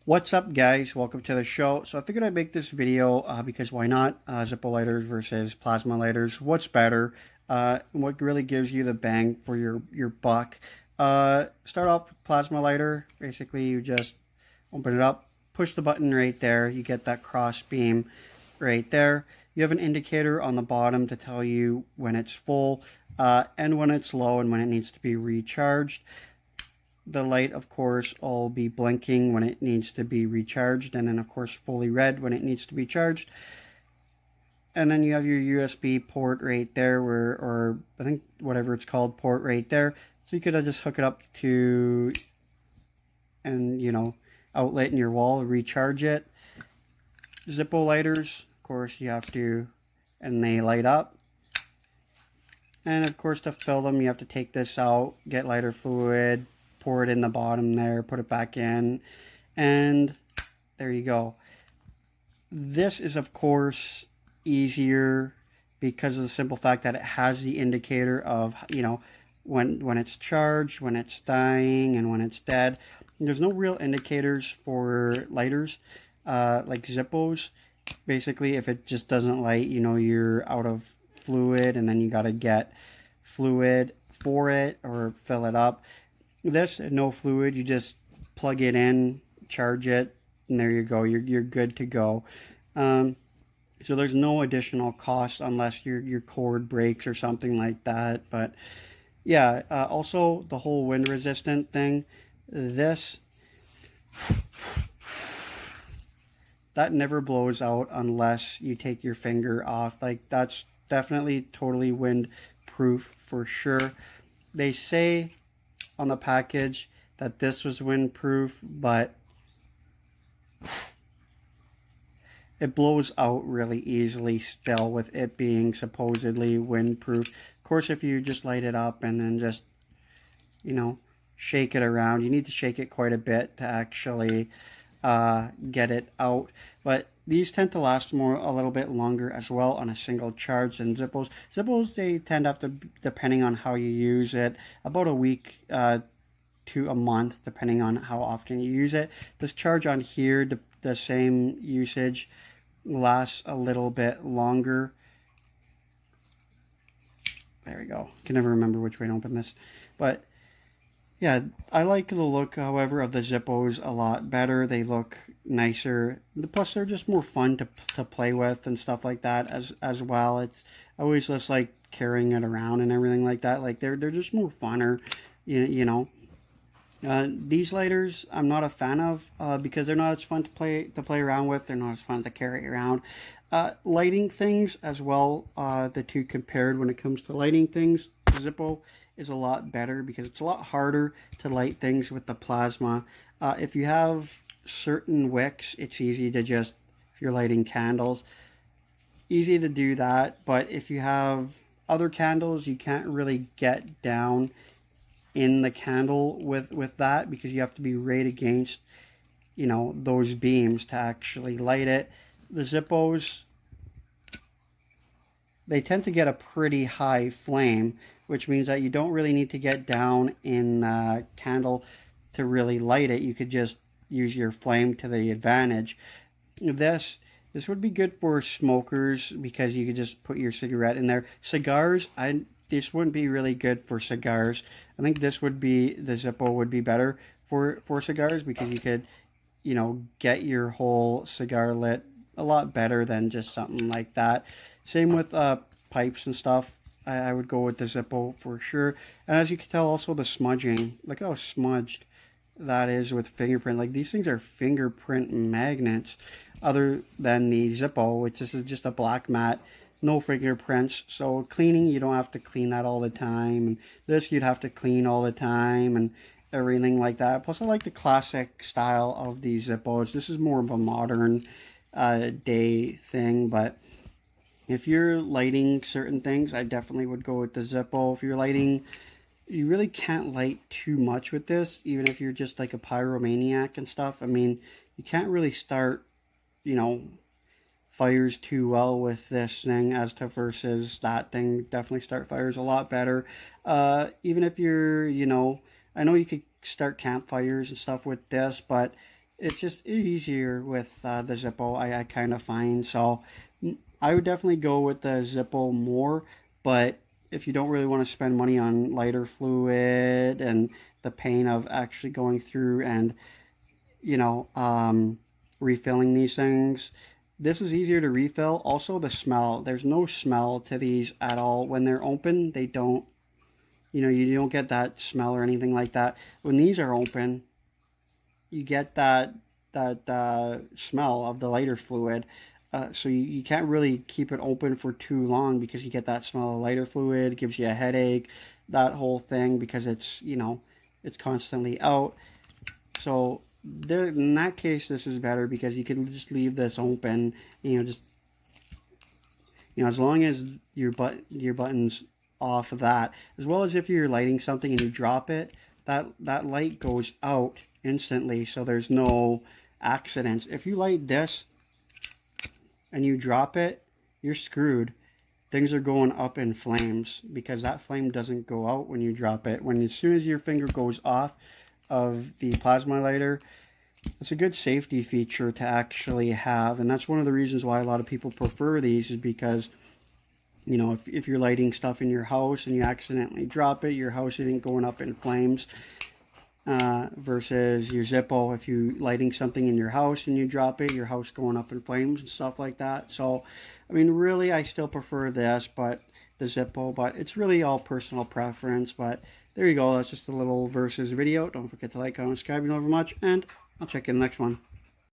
What's up, guys? Welcome to the show. So I figured I'd make this video because why not? Zippo lighters versus plasma lighters. What's better? What really gives you the bang for your buck? Start off with plasma lighter. Basically, you just open it up, push the button right there. You get that cross beam right there. You have an indicator on the bottom to tell you when it's full and when it's low and when it needs to be recharged. The light, of course, will be blinking when it needs to be recharged, and then, of course, fully red when it needs to be charged. And then you have your USB port right there, or I think whatever it's called, port right there. So you could just hook it up to, and outlet in your wall, recharge it. Zippo lighters, of course, you have to, and they light up. And of course, to fill them, you have to take this out, get lighter fluid, pour it in the bottom there, put it back in, and there you go. This is, of course, easier because of the simple fact that it has the indicator of, when it's charged, when it's dying, and when it's dead. There's no real indicators for lighters like Zippos. Basically, if it just doesn't light, you're out of fluid, and then you got to get fluid for it or fill it up. This, no fluid, you just plug it in, charge it, and there you go. You're good to go. So there's no additional cost unless your cord breaks or something like that. But yeah, also the whole wind resistant thing, this, that never blows out unless you take your finger off. Like, that's definitely totally wind proof for sure. They say on the package that this was windproof, but it blows out really easily still with it being supposedly windproof. Of course, if you just light it up and then just, shake it around, you need to shake it quite a bit to actually get it out. But these tend to last a little bit longer as well on a single charge than Zippos. Zippos, they tend to have to, depending on how you use it, about a week to a month, depending on how often you use it. This charge on here, the same usage, lasts a little bit longer. There we go. Can never remember which way to open this. But yeah, I like the look, however, of the Zippos a lot better. They look nicer. Plus, they're just more fun to play with and stuff like that as well. It's I always just like carrying it around and everything like that. Like they're just more funner, you know. These lighters I'm not a fan of because they're not as fun to play around with. They're not as fun to carry around. Lighting things as well. The two compared when it comes to lighting things, Zippo is a lot better because it's a lot harder to light things with the plasma. If you have certain wicks, it's easy to just, if you're lighting candles, easy to do that. But if you have other candles, you can't really get down in the candle with that because you have to be right against, those beams to actually light it. The Zippos, they tend to get a pretty high flame, which means that you don't really need to get down in candle to really light it. You could just use your flame to the advantage. This would be good for smokers because you could just put your cigarette in there. Cigars, this wouldn't be really good for cigars. I think the Zippo would be better for cigars because you could, get your whole cigar lit a lot better than just something like that. Same with pipes and stuff. I would go with the Zippo for sure. And as you can tell, also the smudging. Look how smudged that is with fingerprint. Like, these things are fingerprint magnets other than the Zippo, which is just a black mat. No fingerprints. So cleaning, you don't have to clean that all the time. And this, you'd have to clean all the time and everything like that. Plus, I like the classic style of these Zippos. This is more of a modern day thing, but if you're lighting certain things, I definitely would go with the Zippo. If you're lighting, you really can't light too much with this, even if you're just like a pyromaniac and stuff. I mean, you can't really start, fires too well with this thing as to versus that thing. Definitely start fires a lot better. Even if you're, I know you could start campfires and stuff with this, but it's just easier with the Zippo, I kind of find. So I would definitely go with the Zippo more, but if you don't really want to spend money on lighter fluid and the pain of actually going through and, you know, refilling these things, this is easier to refill. Also, the smell. There's no smell to these at all. When they're open, they don't, you don't get that smell or anything like that. When these are open, you get that smell of the lighter fluid. So you can't really keep it open for too long because you get that smell of lighter fluid. It gives you a headache, that whole thing, because it's constantly out. So there, in that case, this is better because you can just leave this open. Just as long as your button's off of that, as well as if you're lighting something and you drop it, that light goes out instantly, so there's no accidents. If you light this and you drop it, you're screwed. Things are going up in flames because that flame doesn't go out when you drop it. As soon as your finger goes off of the plasma lighter, it's a good safety feature to actually have, and that's one of the reasons why a lot of people prefer these, is because if you're lighting stuff in your house and you accidentally drop it, your house isn't going up in flames. Versus your Zippo, if you lighting something in your house and you drop it, your house going up in flames and stuff like that. So, I mean, really, I still prefer this, but the Zippo, but it's really all personal preference. But there you go. That's just a little versus video. Don't forget to like, comment, subscribe, you know very much, and I'll check you in the next one.